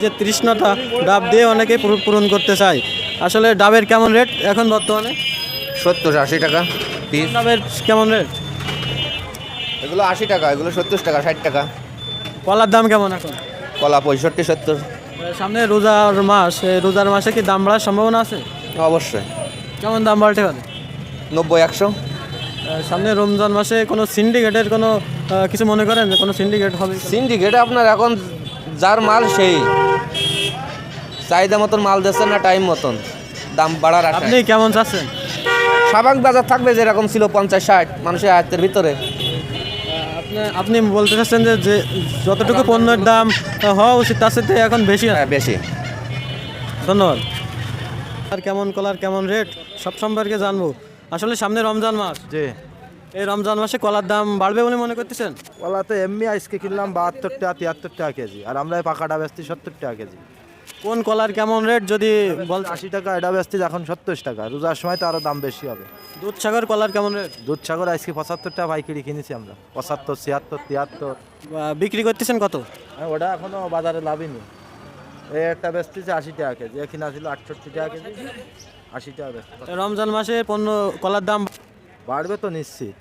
যে তৃষ্ণাটা ডাব দিয়ে অনেকেই পূরণ করতে চায়। আসলে ডাবের কেমন রেট এখন বর্তমানে? 70-80 টাকা পিস। ডাবের কেমন রেট? এগুলো 80 টাকা, এগুলো 70 টাকা, 60 টাকা। কলার দাম কেমন এখন? কলা 65-70। সামনে রোজার মাস, এই রোজার মাসে কি দাম বাড়ার সম্ভাবনা আছে? অবশ্যই। কেমন দাম বাড়তে পারে? 90-100। সামনে রমজান মাসে কোনো সিন্ডিকেটের কোনো কিছু মনে করেন যে কোনো সিন্ডিকেট হবে? সিন্ডিকেট আপনার এখন যার মাল সেই চাহিদা মতন মাল দিচ্ছে না, টাইম মতন দাম বাড়ার আশায়। আপনি কেমন চাচ্ছেন? স্বাভাবিক বাজার থাকবে যেরকম ছিল 50-60 মানুষের আয়ত্তের ভিতরে। আপনি বলতে চাচ্ছেন যে যতটুকু পণ্যের দাম হওয়া উচিত তার সাথে এখন বেশি? হ্যাঁ, বেশি। ধন্যবাদ। আর কেমন কলার কেমন রেট সব সম্পর্কে জানবো। আসলে সামনে রমজান মাস, জি, এই রমজান মাসে কলার দাম বাড়বে বলে মনে করতেছেন? কলা তো এমনি আজকে কিনলাম 72 টাকা 73 টাকা কেজি, আর আমরা এই পাকাটা বেচছি 70 টাকা কেজি। কোন কলার কেমন রেট যদি বল? 80 টাকা এটা বেচছি, এখন 70 টাকা। রোজার সময় তো আরো দাম বেশি হবে। দুধসাগর কলার কেমন রেট? দুধসাগর আজকে 75 টাকা পাইকারি কিনেছি আমরা। 75, 76, 73। বিক্রি করতেছেন কত? ওটা এখনো বাজারে লাভিনি। এই একটা বেচতেছে 80 টাকা কেজি, এখানে ছিল 68 টাকা কেজি, 80 টাকা বেচতে। রমজান মাসে পণ্য কলার দাম বাড়বে তো নিশ্চিত।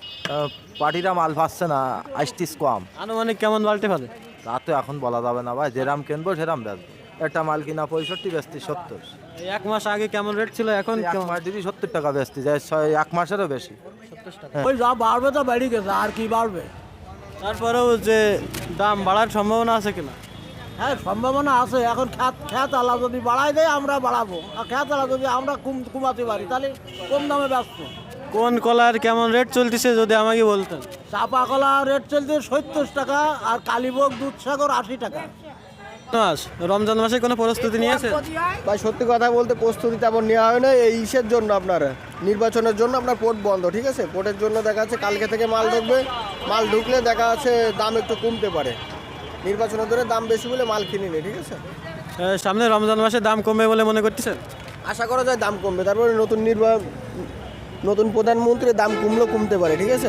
পার্টিরা মাল পাচ্ছে না, আসতিস কম। আনুমানিক কেমন বাড়তে পারে? তা তো এখন বলা যাবে না ভাই, যেরাম কিনবো সেরাম বেচবো। একটা মাল কিনা 65, বেচতি 70। এই এক মাস আগে কেমন রেট ছিল এখন এক কেমন? মাস যদি 70 টাকা বেচতে যায়, এক মাসেরও বেশি। ওই যা বাড়বে তো বেড়ে গেছে, আর কি বাড়বে? তারপরেও যে দাম বাড়ার সম্ভাবনা আছে কিনা? হ্যাঁ, সম্ভাবনা আছে। এখন খ্যাত আলা যদি বাড়াই দেয় আমরা বাড়াবো, আর খ্যাত আলা যদি আমরা কমাতে পারি তাহলে কম দামে বেচবো। কোন কলার কেমন রেট চলতেছে যদি আমাকে বলতেন? চাপা কলা রেট চলছে 70 টাকা, আর কালীভোগ দুধসাগর 80 টাকা। মাস রমজান মাসে কোনো প্রস্তুতি নিয়েছে? ভাই সত্যি কথা বলতে প্রস্তুতি তেমন নেওয়া হয় না। এই ইসের জন্য আপনার নির্বাচনের জন্য আপনার পোর্ট বন্ধ, ঠিক আছে? পোর্টের জন্য দেখা যাচ্ছে কালকে থেকে মাল ঢুকবে, মাল ঢুকলে দেখা যাচ্ছে দাম একটু কমতে পারে। নির্বাচনের ধরে দাম বেশি বলে মাল কিনিনি, ঠিক আছে? সামনে রমজান মাসে দাম কমবে বলে মনে করতেছেন? আশা করা যায় দাম কমবে, তারপরে নতুন প্রধানমন্ত্রীর দাম কমলেও কমতে পারে, ঠিক আছে?